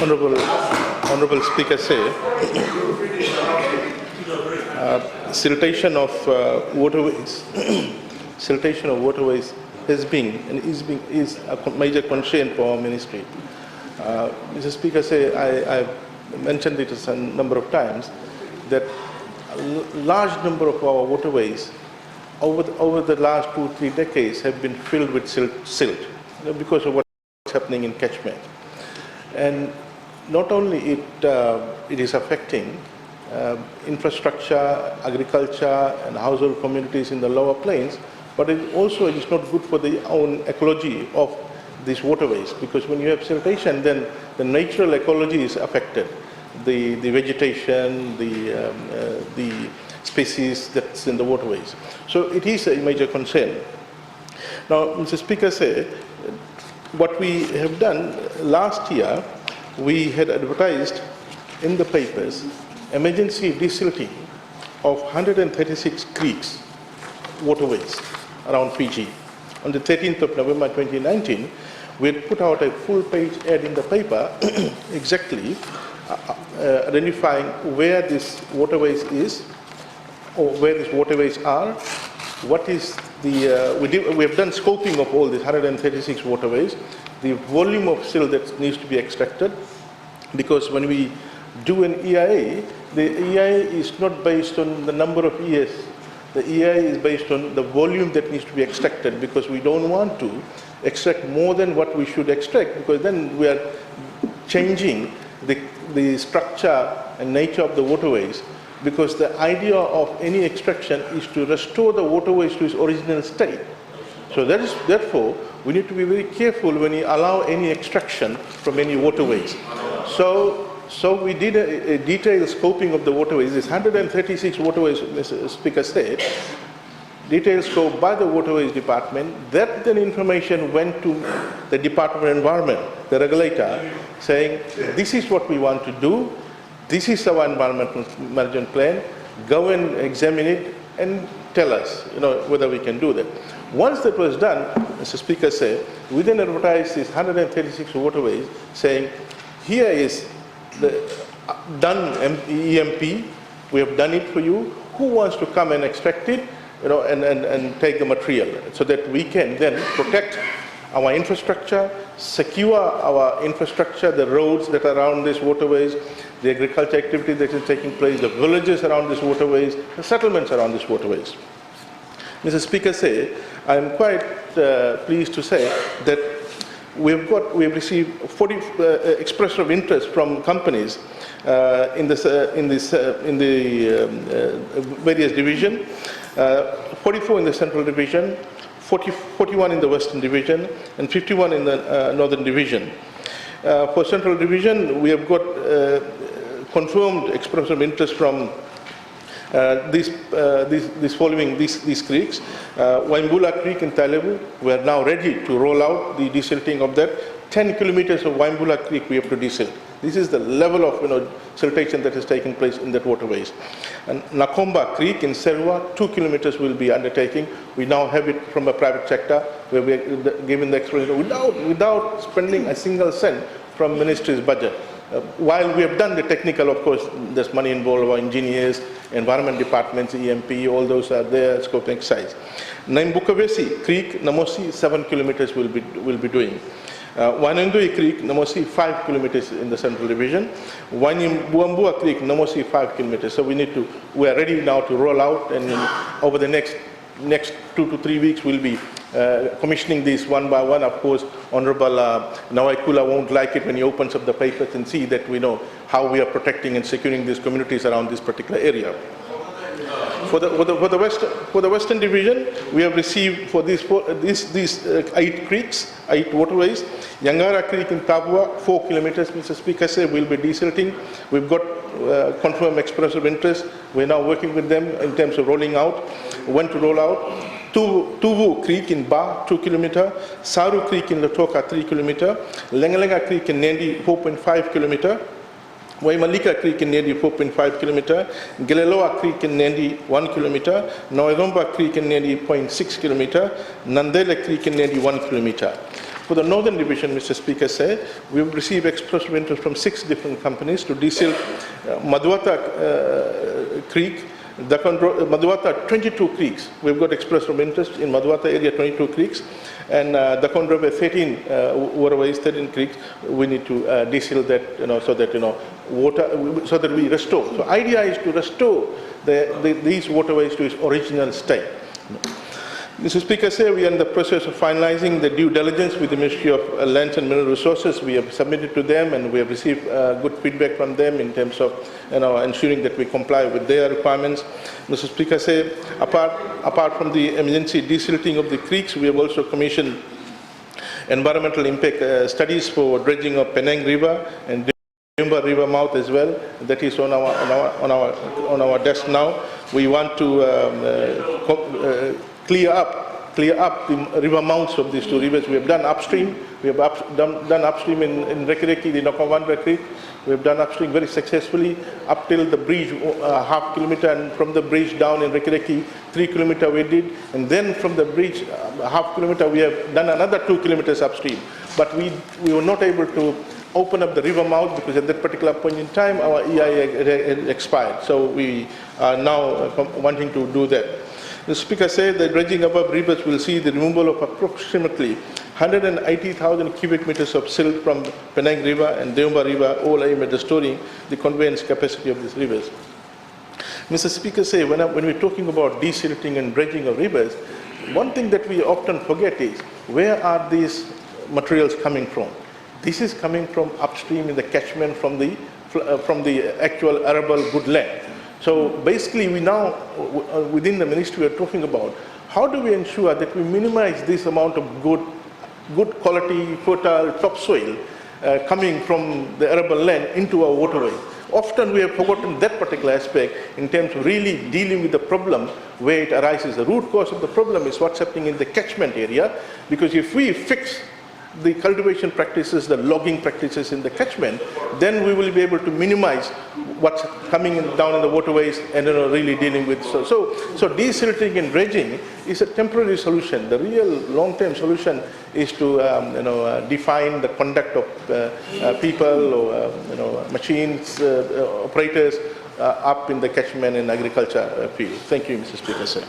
Honorable Speaker say, siltation of waterways, siltation of waterways has been and is a major concern for our ministry. Mr. Speaker say, I've mentioned it a number of times that a large number of our waterways over the last 2-3 decades have been filled with silt because of what's happening in catchment. And not only it is affecting infrastructure, agriculture, and household communities in the lower plains, but it also is not good for the own ecology of these waterways, because when you have siltation, then the natural ecology is affected. The vegetation, the species that's in the waterways. So it is a major concern. Now, Mr. Speaker said, what we have done last year, we had advertised in the papers emergency desilting of 136 creeks, waterways around Fiji. On the 13th of November 2019, we had put out a full-page ad in the paper exactly identifying where this waterways is, or where these waterways are, what is the, we have done scoping of all these 136 waterways, the volume of silt that needs to be extracted, because when we do an EIA, the EIA is not based on the number of years. The EIA is based on the volume that needs to be extracted, because we don't want to extract more than what we should extract, because then we are changing the structure and nature of the waterways, because the idea of any extraction is to restore the waterways to its original state. So that is, therefore, we need to be very careful when we allow any extraction from any waterways. So we did a detailed scoping of the waterways. This 136 waterways, Mr. Speaker said, detailed scope by the Waterways Department. That then information went to the Department of Environment, the regulator, saying, this is what we want to do. This is our environmental management plan. Go and examine it and tell us, whether we can do that. Once that was done, Mr. Speaker said, we then advertised these 136 waterways, saying, here is the done EMP. We have done it for you. Who wants to come and extract it, and take the material, so that we can then protect our infrastructure, secure our infrastructure, the roads that are around these waterways, the agriculture activity that is taking place, the villages around these waterways, the settlements around these waterways. Mr. Speaker said, I am quite pleased to say that we have received 40 expressions of interest from companies in the various divisions, 44 in the Central Division, 41 in the Western Division, and 51 in the Northern Division. For Central Division, we have got confirmed expression of interest from these creeks. Waimbula Creek in Tailevu, we are now ready to roll out the desilting of that. 10 kilometers of Waimbula Creek we have to desilt. This is the level of siltation that is taking place in that waterways. And Nakomba Creek in Serua, 2 kilometers will be undertaking. We now have it from a private sector, where we are given the explanation without spending a single cent from ministry's budget. While we have done the technical, of course, there's money involved, our engineers, environment departments, EMP, all those are there, scoping exercise. Naimbukavesi Creek, Namosi, 7 kilometers will be doing. Wanandui Creek, Namosi, 5 kilometers in the Central Division. Buambua Creek, Namosi, 5 kilometers. So we are ready now to roll out, and over the next 2 to 3 weeks we'll be commissioning these one by one. Of course, Honorable Nawaikula won't like it when he opens up the papers and see that we know how we are protecting and securing these communities around this particular area. For the Western Division, we have received for these 8 creeks, 8 waterways. Yangara Creek in Tabua, 4 kilometers, Mr. Speaker said, will be desilting. We've got confirmed express of interest. We're now working with them in terms of rolling out, when to roll out. Tuvu Creek in Ba, 2 kilometer. Saru Creek in Latoka, 3 kilometer. Lengalenga Creek in Nendi, 4.5 kilometer. Waimalika Creek in Nendi, 4.5 kilometer. Geleloa Creek in Nendi, 1 kilometer. Noiromba Creek in Nendi, 0.6 kilometer. Nandela Creek in Nendi, 1 kilometer. For the northern division, Mr. Speaker said, we've received express of interest from 6 different companies to desilt Madhwata Creek, Madhwata 22 creeks. We've got express of interest in Madhwata area 22 creeks, and Dakon River 13 waterways, 13 creeks. We need to desilt that, so that water, so that we restore. So idea is to restore these waterways to its original state. Mr. Speaker, we are in the process of finalizing the due diligence with the Ministry of Lands and Mineral Resources. We have submitted to them, and we have received good feedback from them in terms of ensuring that we comply with their requirements. Mr. Speaker, apart from the emergency desilting of the creeks, we have also commissioned environmental impact studies for dredging of Penang River and Deumba River mouth as well. That is on our desk now. We want to clear up the river mouths of these 2 rivers. We have done upstream. We have done upstream in Rekireki, the Nokawandra Creek. We have done upstream very successfully up till the bridge, half kilometer, and from the bridge down in Rekireki, 3 kilometer we did. And then from the bridge, half kilometer, we have done another 2 kilometers upstream. But we were not able to open up the river mouth because at that particular point in time, our EIA had expired. So we are now wanting to do that. The Speaker said that dredging above rivers will see the removal of approximately 180,000 cubic meters of silt from Penang River and Deumba River, all aimed at restoring the conveyance capacity of these rivers. Mr. Speaker, when we're talking about desilting and dredging of rivers, one thing that we often forget is where are these materials coming from? This is coming from upstream in the catchment from the actual arable good land. So basically, we now, within the ministry, we are talking about how do we ensure that we minimize this amount of good quality, fertile topsoil coming from the arable land into our waterway. Often we have forgotten that particular aspect in terms of really dealing with the problem where it arises. The root cause of the problem is what's happening in the catchment area, because if we fix the cultivation practices, the logging practices in the catchment, then we will be able to minimize what's coming down in the waterways and really dealing with. So desilting and dredging is a temporary solution. The real long-term solution is to define the conduct of people or machines, operators up in the catchment and agriculture field. Thank you, Mr. Speaker, sir.